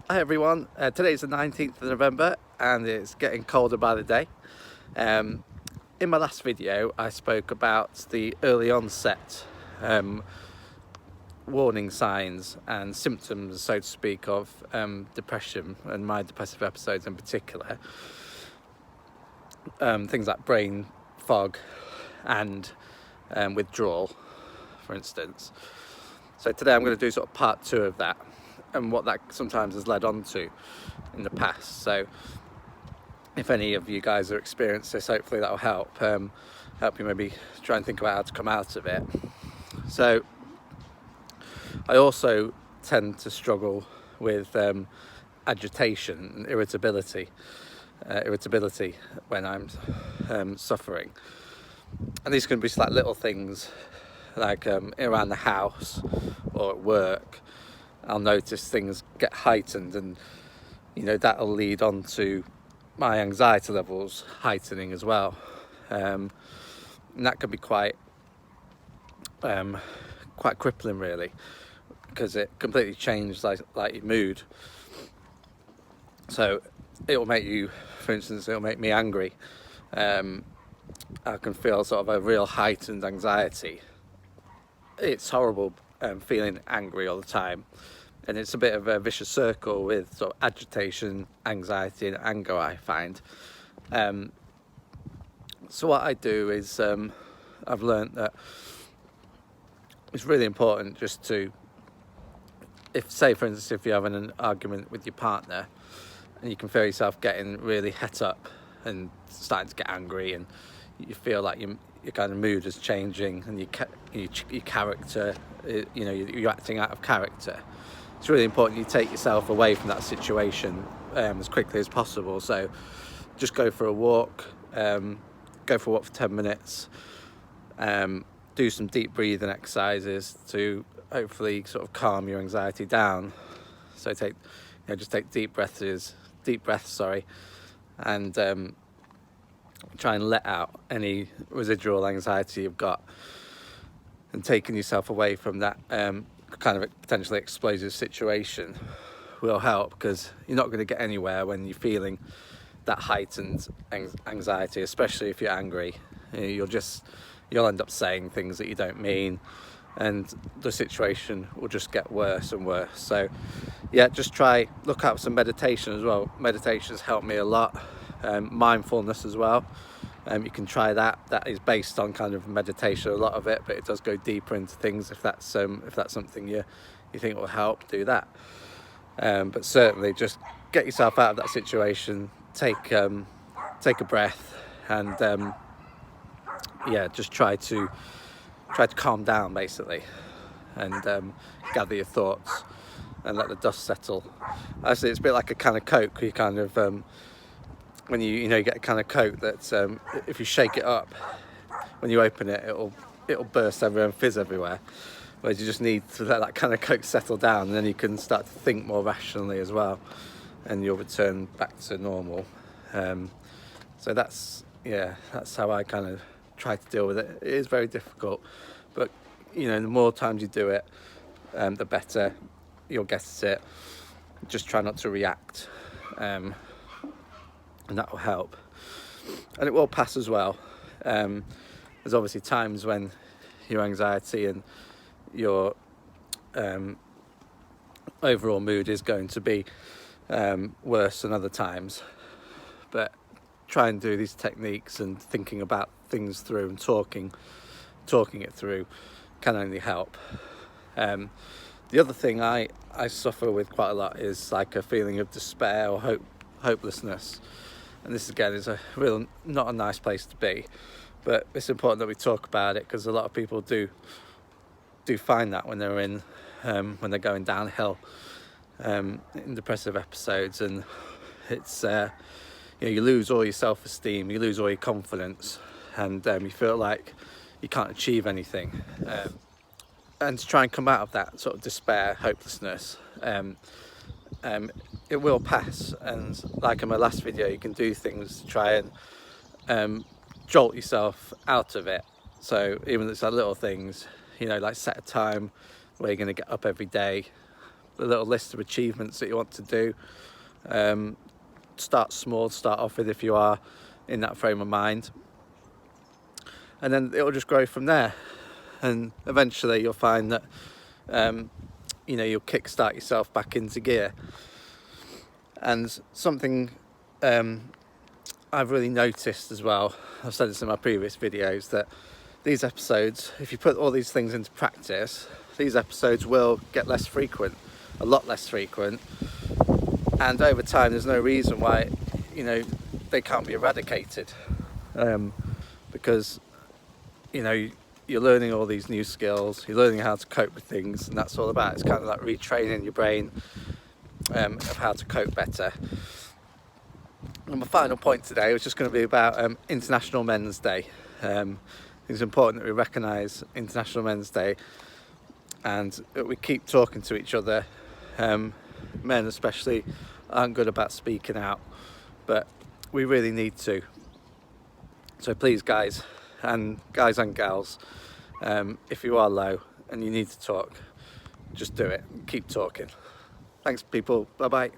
Hi everyone, today's the 19th of November and it's getting colder by the day. In my last video I spoke about the early onset warning signs and symptoms, so to speak, of depression and my depressive episodes in particular. Things like brain fog and withdrawal, for instance. So today I'm going to do sort of part 2 of that and what that sometimes has led on to in the past. So if any of you guys are experienced this, hopefully that will help you maybe try and think about how to come out of it. So I also tend to struggle with agitation and irritability when I'm suffering, and these can be like little things like around the house or at work. I'll notice things get heightened, and that'll lead on to my anxiety levels heightening as well, and that can be quite crippling, really, because it completely changes like your mood. So it will make you, for instance, it'll make me angry. I can feel sort of a real heightened anxiety. It's horrible feeling angry all the time, and it's a bit of a vicious circle with sort of agitation, anxiety and anger, I find. So what I do is I've learned that it's really important just to, say for instance, if you're having an argument with your partner and you can feel yourself getting really het up and starting to get angry, and you feel like your kind of mood is changing and your character, you're acting out of character. It's really important you take yourself away from that situation as quickly as possible. So just go for a walk, for 10 minutes, do some deep breathing exercises to hopefully sort of calm your anxiety down. So just take deep breaths, and try and let out any residual anxiety you've got, and taking yourself away from that kind of potentially explosive situation will help, because you're not going to get anywhere when you're feeling that heightened anxiety, especially if you're angry. You'll end up saying things that you don't mean, and the situation will just get worse and worse. So yeah, just look out some meditation as well. Meditation's helped me a lot. Mindfulness as well. You can try that. That is based on kind of meditation, a lot of it, but it does go deeper into things. If that's something you think will help, do that. But certainly just get yourself out of that situation. Take a breath, and just try to calm down, basically, and gather your thoughts and let the dust settle. Actually, it's a bit like a can of Coke. You kind of when you get a can of Coke that if you shake it up, when you open it, it'll burst everywhere and fizz everywhere. Whereas you just need to let that can of Coke settle down, and then you can start to think more rationally as well, and you'll return back to normal. So that's how I kind of try to deal with it. It is very difficult, but the more times you do it, the better you'll get at it. Just try not to react, and that will help, and it will pass as well. There's obviously times when your anxiety and your overall mood is going to be worse than other times, but try and do these techniques and thinking about things through and talking it through can only help. The other thing I suffer with quite a lot is like a feeling of despair or hopelessness, and this again is not a nice place to be, but it's important that we talk about it, because a lot of people do find that when they're going downhill in depressive episodes, and it's you lose all your self-esteem, you lose all your confidence, and you feel like you can't achieve anything. And to try and come out of that sort of despair, hopelessness, it will pass. And like in my last video, you can do things to try and jolt yourself out of it. So even if it's like little things, like set a time where you're going to get up every day, a little list of achievements that you want to do. Start small, start off with if you are in that frame of mind, and then it will just grow from there. And eventually you'll find that you'll kickstart yourself back into gear. And something I've really noticed as well, I've said this in my previous videos, that these episodes, if you put all these things into practice, these episodes will get less frequent, a lot less frequent, and over time there's no reason why they can't be eradicated, because you're learning all these new skills, you're learning how to cope with things, and that's all about. It's kind of like retraining your brain of how to cope better. And my final point today was just going to be about International Men's Day. It's important that we recognise International Men's Day and that we keep talking to each other. Men especially aren't good about speaking out, but we really need to. So please, guys and gals, if you are low and you need to talk, just do it. Keep talking. Thanks, people. Bye bye.